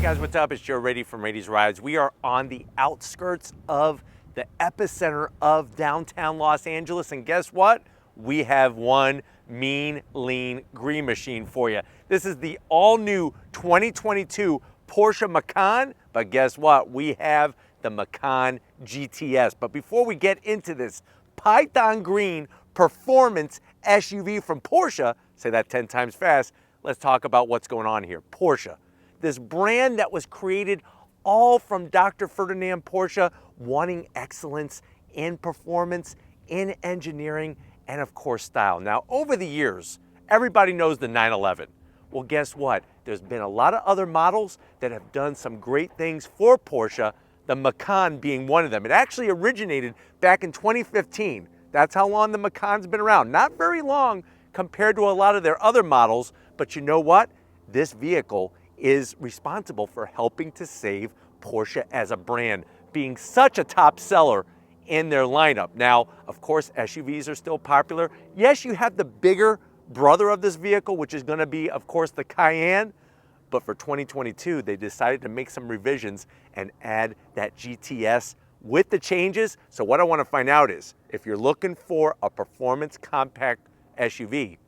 guys, what's up? It's Joe Raiti from Raiti's Rides. We are on the outskirts of the epicenter of downtown Los Angeles, and guess what? We have one mean, lean green machine for you. This is the all-new 2022 Porsche Macan, but guess what? We have the Macan GTS. But before we get into this Python green performance SUV from Porsche, say that 10 times fast, let's talk about what's going on here. Porsche, this brand that was created all from Dr. Ferdinand Porsche, wanting excellence in performance, in engineering, and of course style. Now, over the years, everybody knows the 911. Well, guess what? There's been a lot of other models that have done some great things for Porsche, the Macan being one of them. It actually originated back in 2015. That's how long the Macan's been around. Not very long compared to a lot of their other models, but you know what? This vehicle is responsible for helping to save Porsche as a brand, being such a top seller in their lineup. Now, of course, SUVs are still popular. Yes, you have the bigger brother of this vehicle, which is going to be, of course, the Cayenne. But for 2022, they decided to make some revisions and add that GTS with the changes. So what I want to find out is, if you're looking for a performance compact SUV,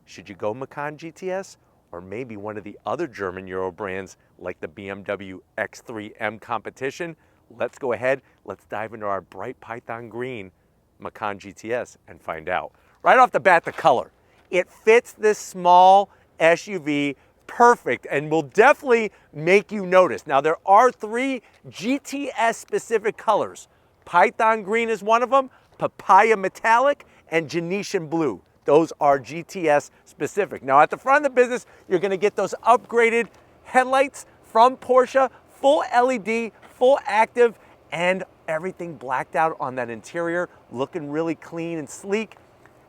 should you go Macan GTS? Or maybe one of the other German Euro brands like the BMW X3M competition? Let's go ahead, let's dive into our bright Python green Macan GTS and find out. Right off the bat, the color. It fits this small SUV perfect and will definitely make you notice. Now, there are 3 GTS specific colors. Python green is one of them, papaya metallic, and Genetian blue. Those are GTS specific. Now, at the front of the business, you're gonna get those upgraded headlights from Porsche, full LED, full active, and everything blacked out on that interior, looking really clean and sleek.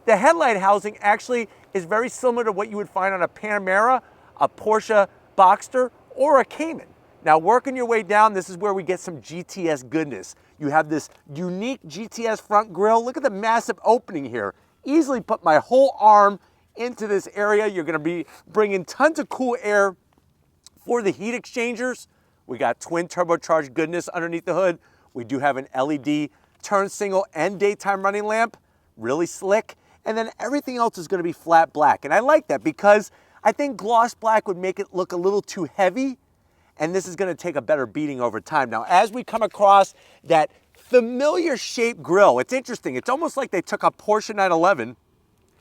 The headlight housing actually is very similar to what you would find on a Panamera, a Porsche Boxster, or a Cayman. Now, working your way down, this is where we get some GTS goodness. You have this unique GTS front grille. Look at the massive opening here. Easily put my whole arm into this area. You're gonna be bringing tons of cool air for the heat exchangers. We got twin turbocharged goodness underneath the hood. We do have an LED turn signal and daytime running lamp, really slick. And then everything else is gonna be flat black. And I like that because I think gloss black would make it look a little too heavy, and this is gonna take a better beating over time. Now, as we come across that familiar shaped grille, it's interesting. It's almost like they took a Porsche 911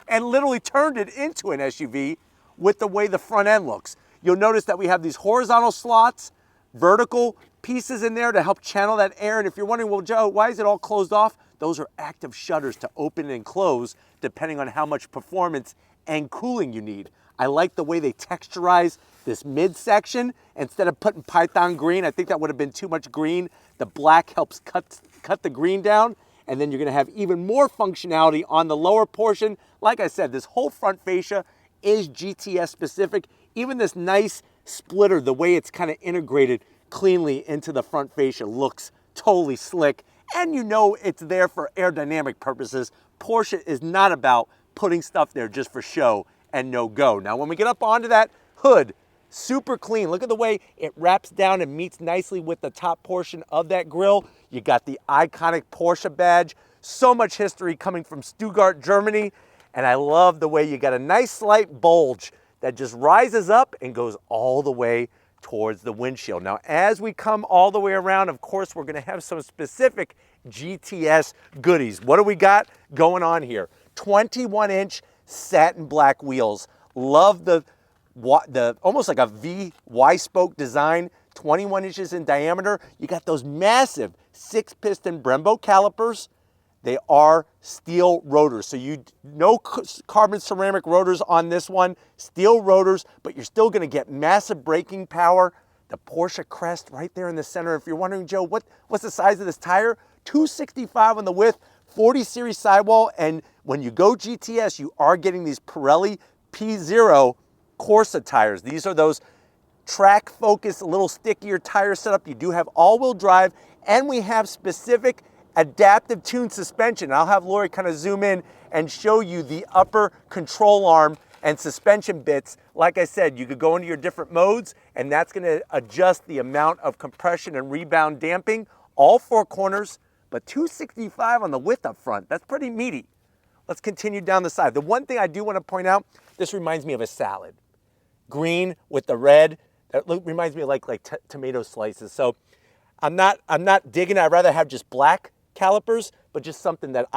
and literally turned it into an SUV with the way the front end looks. You'll notice that we have these horizontal slots, vertical pieces in there to help channel that air. And if you're wondering, well, Joe, why is it all closed off? Those are active shutters to open and close depending on how much performance and cooling you need. I like the way they texturize this midsection. Instead of putting Python green, I think that would have been too much green. The black helps cut the green down, and then you're gonna have even more functionality on the lower portion. Like I said, this whole front fascia is GTS specific. Even this nice splitter, the way it's kind of integrated cleanly into the front fascia, looks totally slick. And you know it's there for aerodynamic purposes. Porsche is not about putting stuff there just for show and no go. Now, when we get up onto that hood, super clean. Look at the way it wraps down and meets nicely with the top portion of that grille. You got the iconic Porsche badge. So much history coming from Stuttgart, Germany. And I love the way you got a nice slight bulge that just rises up and goes all the way towards the windshield. Now, as we come all the way around, of course, we're gonna have some specific GTS goodies. What do we got going on here? 21-inch satin black wheels. Love the almost like a V Y-spoke design, 21 inches in diameter. You got those massive 6-piston Brembo calipers. They are steel rotors, so no carbon ceramic rotors on this one, steel rotors, but you're still gonna get massive braking power. The Porsche crest right there in the center. If you're wondering, Joe, what's the size of this tire? 265 on the width, 40 series sidewall, and when you go GTS, you are getting these Pirelli P0 Corsa tires. These are those track focused, a little stickier tire setup. You do have all-wheel drive, and we have specific adaptive tune suspension. I'll have Lori kind of zoom in and show you the upper control arm And suspension bits, like I said, you could go into your different modes, and that's gonna adjust the amount of compression and rebound damping, all four corners, but 265 on the width up front. That's pretty meaty. Let's continue down the side. The one thing I do wanna point out, this reminds me of a salad. Green with the red, that reminds me of like tomato slices. So I'm not digging it. I'd rather have just black calipers, but just something that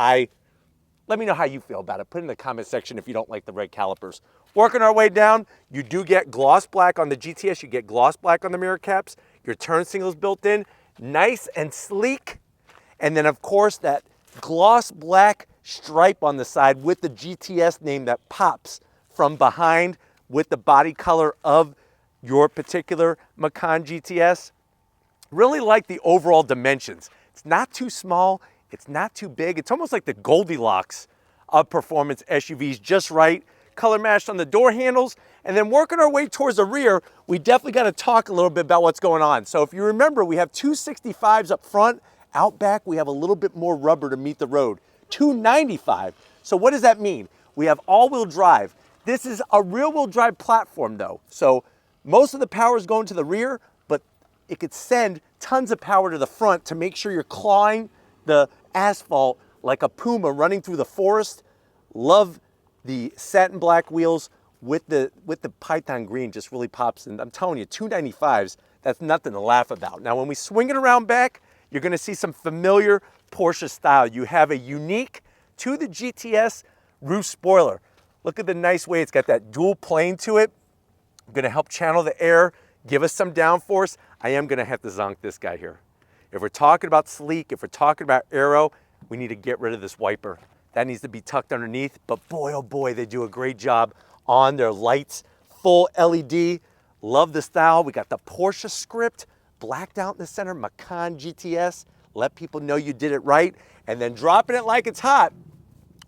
let me know how you feel about it. Put it in the comment section if you don't like the red calipers. Working our way down, you do get gloss black on the GTS. You get gloss black on the mirror caps. Your turn signals built in. Nice and sleek. And then, of course, that gloss black stripe on the side with the GTS name that pops from behind with the body color of your particular Macan GTS. Really like the overall dimensions. It's not too small. It's not too big. It's almost like the Goldilocks of performance SUVs, just right. Color matched on the door handles. And then working our way towards the rear, we definitely got to talk a little bit about what's going on. So if you remember, we have 265s up front. Out back, we have a little bit more rubber to meet the road. 295. So what does that mean? We have all-wheel drive. This is a rear-wheel drive platform though. So most of the power is going to the rear, but it could send tons of power to the front to make sure you're clawing the asphalt like a puma running through the forest. Love the satin black wheels with the python green, just really pops. And I'm telling you, 295s, that's nothing to laugh about. Now, when we swing it around back, you're gonna see some familiar Porsche style. You have a unique to the GTS roof spoiler. Look at the nice way it's got that dual plane to it. I'm gonna help channel the air, give us some downforce. I am gonna have to zonk this guy here. If we're talking about sleek, if we're talking about aero, we need to get rid of this wiper. That needs to be tucked underneath, but boy, oh boy, they do a great job on their lights. Full LED, love the style. We got the Porsche script, blacked out in the center, Macan GTS. Let people know you did it right. And then dropping it like it's hot.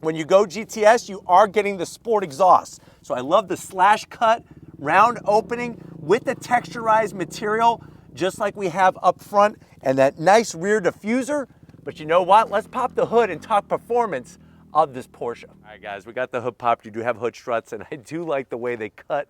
When you go GTS, you are getting the sport exhaust. So I love the slash cut, round opening with the texturized material, just like we have up front, and that nice rear diffuser. But you know what? Let's pop the hood and talk performance of this Porsche. All right, guys, we got the hood popped. You do have hood struts, and I do like the way they cut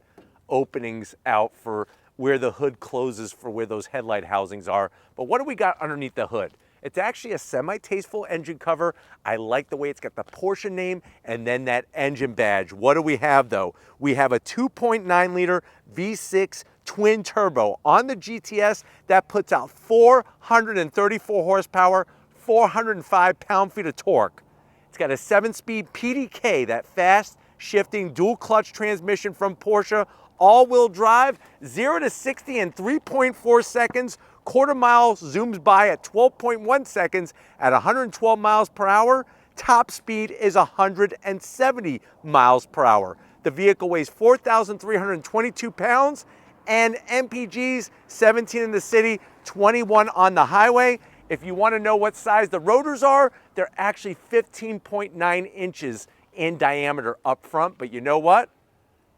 openings out for where the hood closes for where those headlight housings are. But what do we got underneath the hood? It's actually a semi-tasteful engine cover. I like the way it's got the Porsche name and then that engine badge. What do we have though? We have a 2.9 liter V6 twin turbo on the GTS that puts out 434 horsepower, 405 pound-feet of torque. It's got a 7-speed PDK, that fast shifting dual clutch transmission from Porsche, all-wheel drive, 0 to 60 in 3.4 seconds, quarter mile zooms by at 12.1 seconds at 112 miles per hour. Top speed is 170 miles per hour. The vehicle weighs 4,322 pounds and MPGs 17 in the city, 21 on the highway. If you want to know what size the rotors are, they're actually 15.9 inches in diameter up front. But you know what?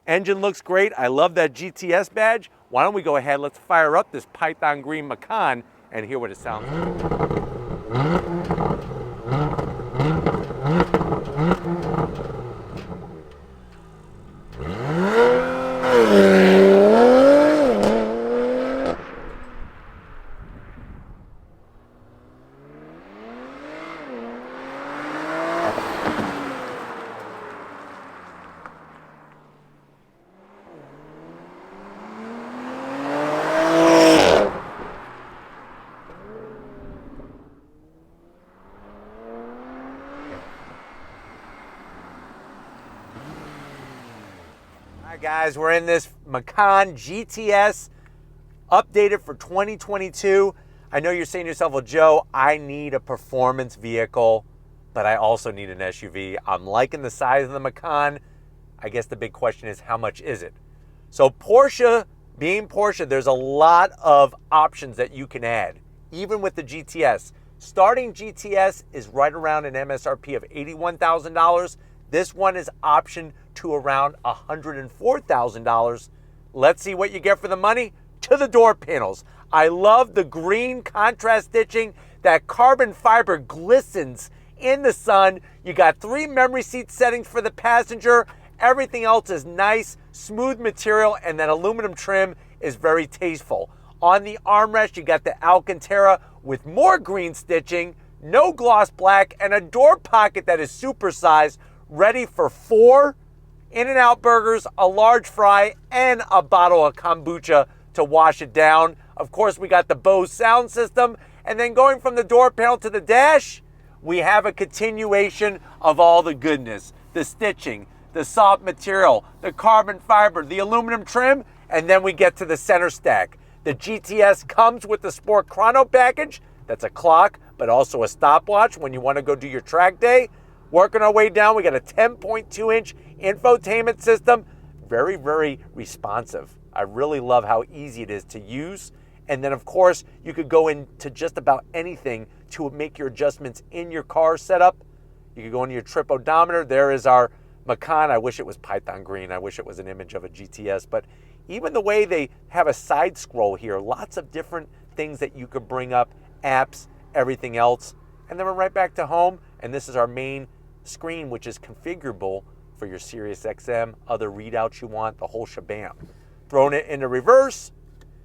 Engine looks great. I love that GTS badge. Why don't we go ahead, let's fire up this Python Green Macan and hear what it sounds like. All right, guys, we're in this Macan GTS updated for 2022. I know you're saying to yourself, well, Joe, I need a performance vehicle, but I also need an SUV. I'm liking the size of the Macan. I guess the big question is, how much is it? So Porsche, being Porsche, there's a lot of options that you can add, even with the GTS. Starting GTS is right around an MSRP of $81,000. This one is optioned to around $104,000. Let's see what you get for the money. To the door panels. I love the green contrast stitching. That carbon fiber glistens in the sun. You got 3 memory seat settings for the passenger, Everything else is nice, smooth material, and then aluminum trim is very tasteful. On the armrest, you got the Alcantara with more green stitching, no gloss black, and a door pocket that is supersized, ready for 4 In-N-Out burgers, a large fry, and a bottle of kombucha to wash it down. Of course, we got the Bose sound system, and then going from the door panel to the dash, we have a continuation of all the goodness. The stitching, the soft material, the carbon fiber, the aluminum trim, and then we get to the center stack. The GTS comes with the Sport Chrono package. That's a clock, but also a stopwatch when you want to go do your track day. Working our way down, we got a 10.2-inch infotainment system. Very, very responsive. I really love how easy it is to use. And then, of course, you could go into just about anything to make your adjustments in your car setup. You could go into your trip odometer. There is our Macan. I wish it was Python green. I wish it was an image of a GTS. But even the way they have a side scroll here, lots of different things that you could bring up, apps, everything else. And then we're right back to home. And this is our main screen, which is configurable for your Sirius XM, other readouts you want, the whole shabam. Throwing it into reverse.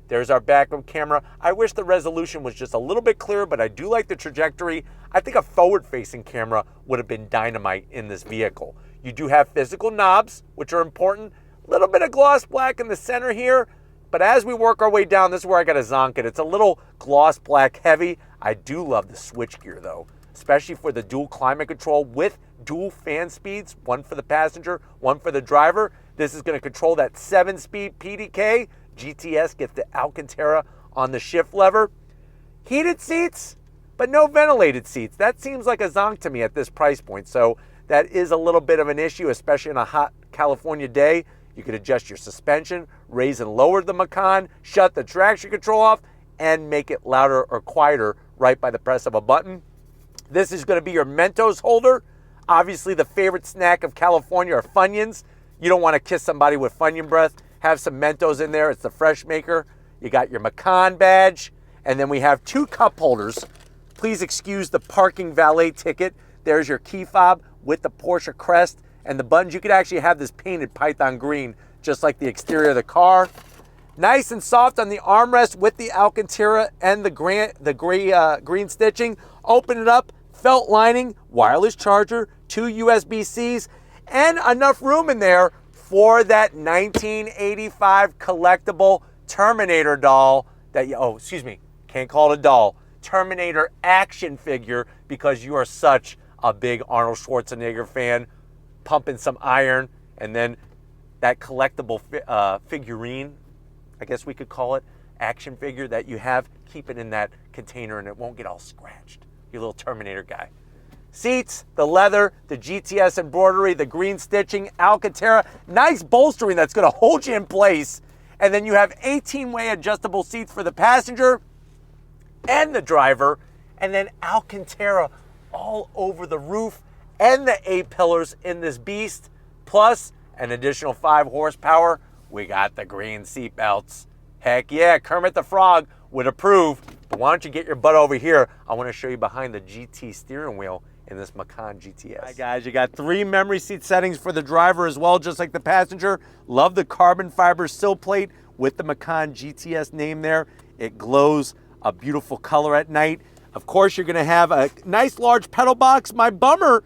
There's our backup camera. I wish the resolution was just a little bit clearer, but I do like the trajectory. I think a forward-facing camera would have been dynamite in this vehicle. You do have physical knobs, which are important. A little bit of gloss black in the center here, but as we work our way down, this is where I got to zonk it. It's a little gloss black heavy. I do love the switchgear though, especially for the dual climate control with dual fan speeds, one for the passenger, one for the driver. This is going to control that 7-speed PDK. GTS gets the Alcantara on the shift lever. Heated seats, but no ventilated seats. That seems like a zonk to me at this price point. So that is a little bit of an issue, especially on a hot California day. You could adjust your suspension, raise and lower the Macan, shut the traction control off, and make it louder or quieter right by the press of a button. This is going to be your Mentos holder. Obviously, the favorite snack of California are Funyuns. You don't want to kiss somebody with Funyun breath. Have some Mentos in there. It's the fresh maker. You got your Macan badge. And then we have 2 cup holders. Please excuse the parking valet ticket. There's your key fob with the Porsche crest and the buttons. You could actually have this painted Python green, just like the exterior of the car. Nice and soft on the armrest with the Alcantara and the green stitching. Open it up, felt lining, wireless charger, 2 USB-Cs, and enough room in there for that 1985 collectible Terminator doll that can't call it a doll, Terminator action figure, because you are such a big Arnold Schwarzenegger fan, pumping some iron, and then that collectible figurine, I guess we could call it, action figure that you have, keep it in that container and it won't get all scratched. You little Terminator guy. Seats, the leather, the GTS embroidery, the green stitching, Alcantara, nice bolstering that's going to hold you in place. And then you have 18-way adjustable seats for the passenger and the driver, and then Alcantara all over the roof and the A-pillars in this beast, plus an additional 5 horsepower. We got the green seat belts. Heck yeah, Kermit the Frog would approve. But why don't you get your butt over here? I want to show you behind the GT steering wheel in this Macan GTS. All right, guys, you got 3 memory seat settings for the driver as well, just like the passenger. Love the carbon fiber sill plate with the Macan GTS name there. It glows a beautiful color at night. Of course, you're going to have a nice large pedal box. My bummer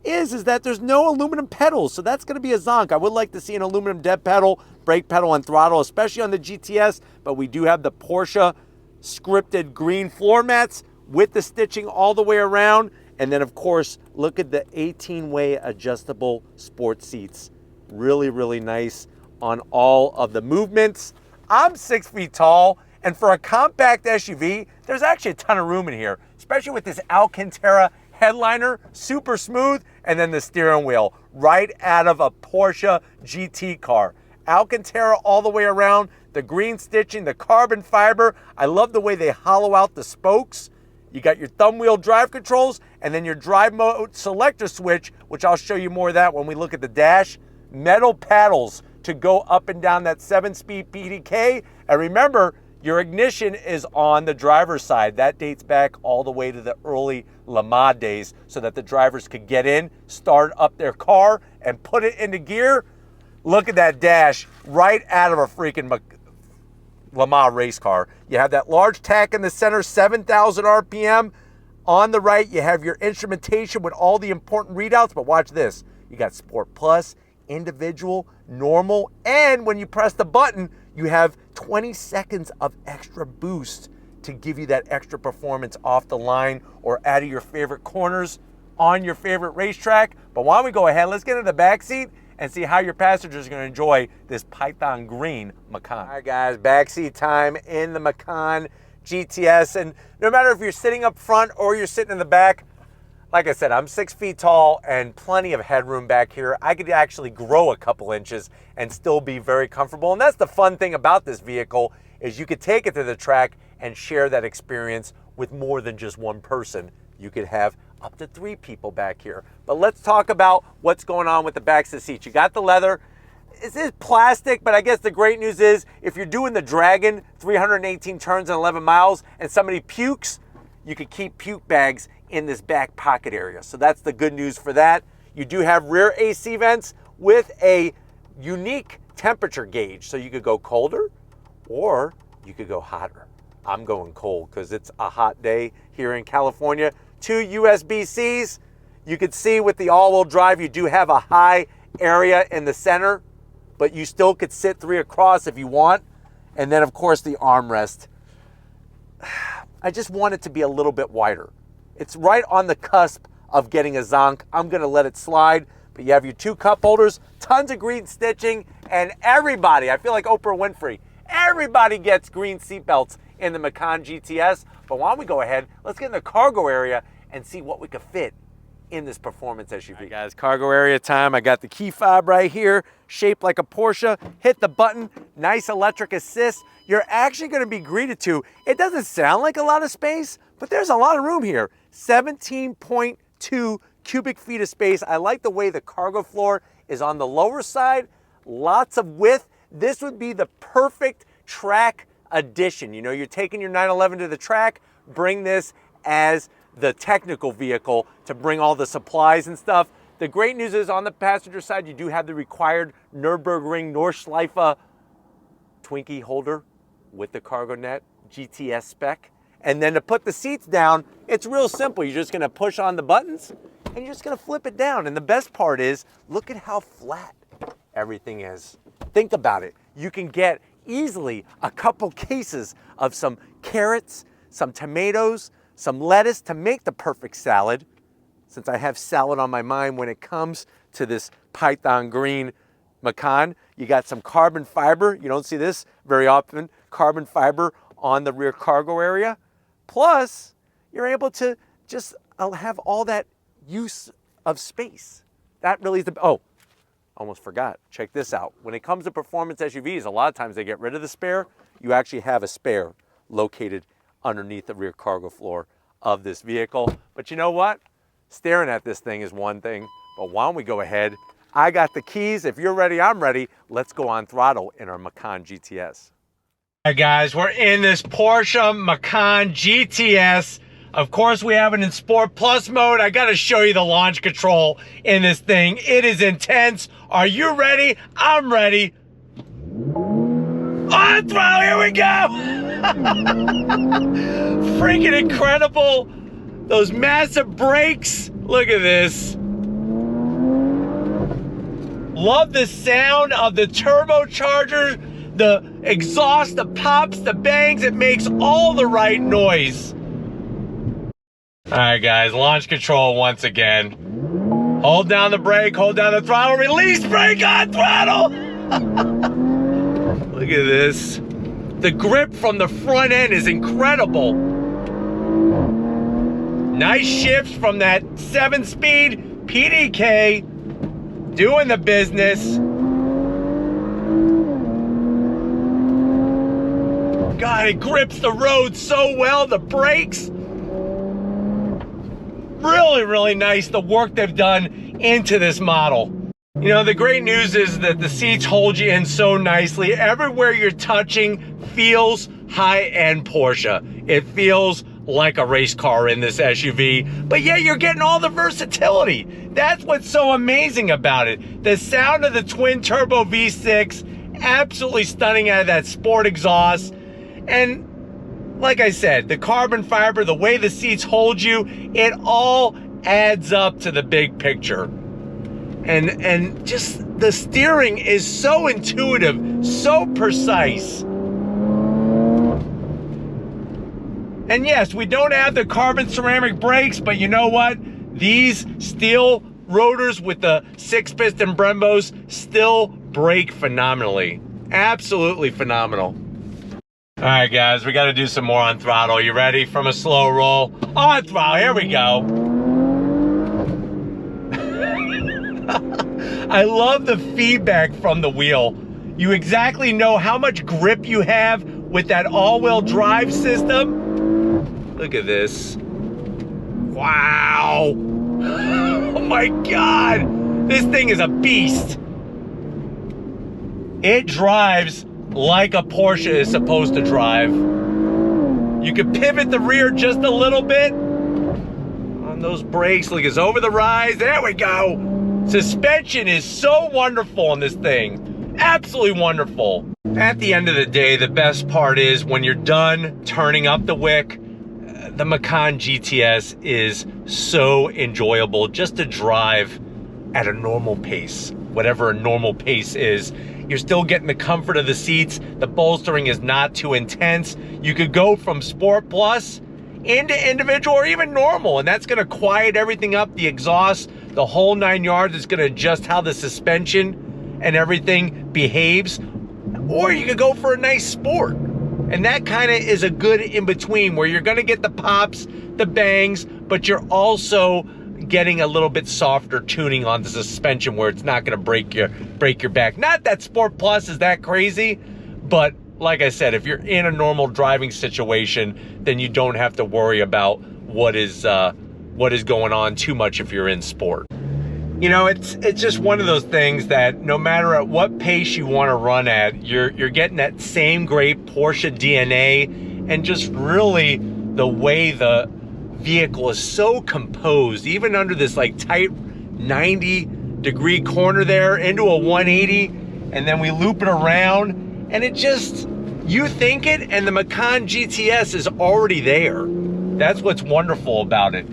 is that there's no aluminum pedals, so that's going to be a zonk. I would like to see an aluminum dead pedal, brake pedal, and throttle, especially on the GTS, but we do have the Porsche scripted green floor mats with the stitching all the way around. And then, of course, look at the 18-way adjustable sport seats. Really, really nice on all of the movements. I'm 6 feet tall, and for a compact SUV, there's actually a ton of room in here, especially with this Alcantara headliner, super smooth, and then the steering wheel, right out of a Porsche GT car. Alcantara all the way around, the green stitching, the carbon fiber. I love the way they hollow out the spokes. You got your thumb wheel drive controls, and then your drive mode selector switch, which I'll show you more of that when we look at the dash. Metal paddles to go up and down that 7-speed PDK. And remember, your ignition is on the driver's side. That dates back all the way to the early Le Mans days so that the drivers could get in, start up their car, and put it into gear. Look at that dash right out of a freaking Le Mans race car. You have that large tack in the center, 7,000 RPM. On the right, you have your instrumentation with all the important readouts, but watch this. You got Sport Plus, Individual, Normal, and when you press the button, you have 20 seconds of extra boost to give you that extra performance off the line or out of your favorite corners on your favorite racetrack. But why don't we go ahead, let's get in the back seat and see how your passengers are gonna enjoy this Python green Macan. All right guys, backseat time in the Macan GTS. And no matter if you're sitting up front or you're sitting in the back, like I said, I'm 6 feet tall and plenty of headroom back here. I could actually grow a couple inches and still be very comfortable. And that's the fun thing about this vehicle, is you could take it to the track and share that experience with more than just one person. You could have up to 3 people back here. But let's talk about what's going on with the backs of the seats. You got the leather. This is plastic, but I guess the great news is if you're doing the Dragon 318 turns and 11 miles and somebody pukes, you could keep puke bags in this back pocket area. So that's the good news for that. You do have rear AC vents with a unique temperature gauge. So you could go colder or you could go hotter. I'm going cold because it's a hot day here in California. 2 USB-Cs. You could see with the all-wheel drive, you do have a high area in the center, but you still could sit 3 across if you want. And then of course the armrest. I just want it to be a little bit wider. It's right on the cusp of getting a zonk. I'm gonna let it slide, but you have your 2 cup holders, tons of green stitching, and everybody, I feel like Oprah Winfrey, everybody gets green seatbelts in the Macan GTS. But why don't we go ahead, let's get in the cargo area and see what we could fit in this performance SUV. All right, guys, cargo area time. I got the key fob right here, shaped like a Porsche. Hit the button, nice electric assist. You're actually gonna be greeted to, it doesn't sound like a lot of space, but there's a lot of room here. 17.2 cubic feet of space. I like the way the cargo floor is on the lower side, lots of width. This would be the perfect track addition. You know, you're taking your 911 to the track, bring this as the technical vehicle to bring all the supplies and stuff. The great news is on the passenger side, you do have the required Nürburgring Nordschleife Twinkie holder with the cargo net, GTS spec. And then to put the seats down, it's real simple. You're just gonna push on the buttons and you're just gonna flip it down. And the best part is, look at how flat everything is. Think about it. You can get easily a couple cases of some carrots, some tomatoes, some lettuce to make the perfect salad, since I have salad on my mind when it comes to this Python green Macan. You got some carbon fiber. You don't see this very often. Carbon fiber on the rear cargo area. Plus, you're able to just have all that use of space. That really is the, oh, almost forgot. Check this out. When it comes to performance SUVs, a lot of times they get rid of the spare. You actually have a spare located underneath the rear cargo floor of this vehicle. But you know what? Staring at this thing is one thing, but why don't we go ahead? I got the keys. If you're ready, I'm ready. Let's go on throttle in our Macan GTS. All right, guys, we're in this Porsche Macan GTS. Of course, we have it in Sport Plus mode. I got to show you the launch control in this thing. It is intense. Are you ready? I'm ready. On throttle, here we go. Freaking incredible. Those massive brakes. Look at this. Love the sound of the turbocharger, the exhaust, the pops, the bangs. It makes all the right noise. All right, guys, launch control once again. Hold down the brake, hold down the throttle, release brake, on throttle. Look at this. The grip from the front end is incredible. Nice shifts from that 7-speed PDK, doing the business. God, it grips the road so well. The brakes, really, really nice, the work they've done into this model. You know, the great news is that the seats hold you in so nicely. Everywhere you're touching feels high-end Porsche. It feels like a race car in this SUV, but yet you're getting all the versatility. That's what's so amazing about it. The sound of the twin turbo V6, absolutely stunning out of that sport exhaust. And like I said, the carbon fiber, the way the seats hold you, it all adds up to the big picture. And just the steering is so intuitive, so precise. And yes, we don't have the carbon ceramic brakes, but you know what? These steel rotors with the 6-piston Brembos still brake phenomenally. Absolutely phenomenal. All right, guys, we got to do some more on throttle. You ready? From a slow roll. On throttle, here we go. I love the feedback from the wheel. You exactly know how much grip you have with that all-wheel drive system. Look at this. Wow. Oh my God. This thing is a beast. It drives like a Porsche is supposed to drive. You can pivot the rear just a little bit on those brakes. Look, it's over the rise. There we go. Suspension is so wonderful on this thing. Absolutely wonderful. At the end of the day, the best part is when you're done turning up the wick, the Macan GTS is so enjoyable just to drive at a normal pace, whatever a normal pace is. You're still getting the comfort of the seats. The bolstering is not too intense. You could go from Sport Plus into individual or even normal, and that's gonna quiet everything up, the exhaust, the whole 9 yards. It's gonna adjust how the suspension and everything behaves. Or you could go for a nice sport. And that kind of is a good in-between where you're gonna get the pops, the bangs, but you're also getting a little bit softer tuning on the suspension where it's not gonna break your back. Not that Sport Plus is that crazy, but like I said, if you're in a normal driving situation, then you don't have to worry about what is going on too much if you're in sport. You know, it's just one of those things that no matter at what pace you want to run at, you're getting that same great Porsche DNA, and just really the way the vehicle is so composed, even under this like tight 90-degree corner there into a 180, and then we loop it around, and it just, you think it, and the Macan GTS is already there. That's what's wonderful about it.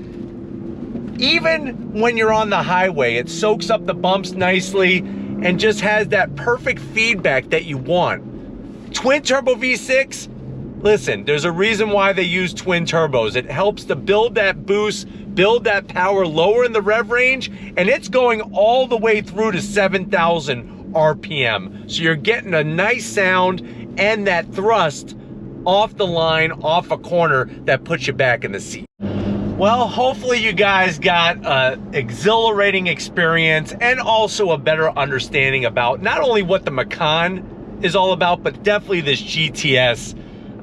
Even when you're on the highway, it soaks up the bumps nicely and just has that perfect feedback that you want. Twin turbo V6, listen, there's a reason why they use twin turbos. It helps to build that boost, build that power, lower in the rev range, and it's going all the way through to 7,000 RPM. So you're getting a nice sound and that thrust off the line, off a corner that puts you back in the seat. Well, hopefully you guys got an exhilarating experience and also a better understanding about not only what the Macan is all about, but definitely this GTS.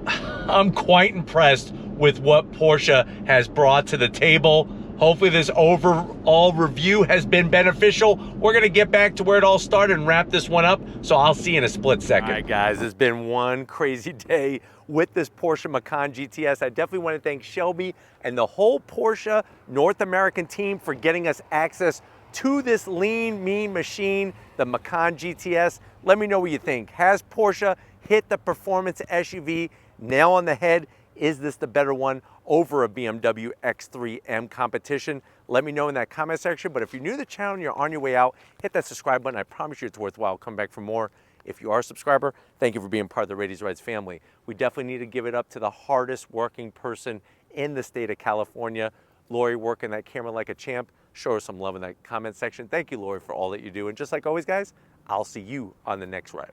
I'm quite impressed with what Porsche has brought to the table. Hopefully this overall review has been beneficial. We're gonna get back to where it all started and wrap this one up, so I'll see you in a split second. All right, guys, it's been one crazy day with this Porsche Macan GTS. I definitely want to thank Shelby and the whole Porsche North American team for getting us access to this lean, mean machine, the Macan GTS. Let me know what you think. Has Porsche hit the performance SUV nail on the head? Is this the better one over a BMW X3M competition? Let me know in that comment section. But if you're new to the channel and you're on your way out, hit that subscribe button. I promise you it's worthwhile. Come back for more. If you are a subscriber, thank you for being part of the Raiti's Rides family. We definitely need to give it up to the hardest working person in the state of California. Lori, working that camera like a champ. Show her some love in that comment section. Thank you, Lori, for all that you do. And just like always, guys, I'll see you on the next ride.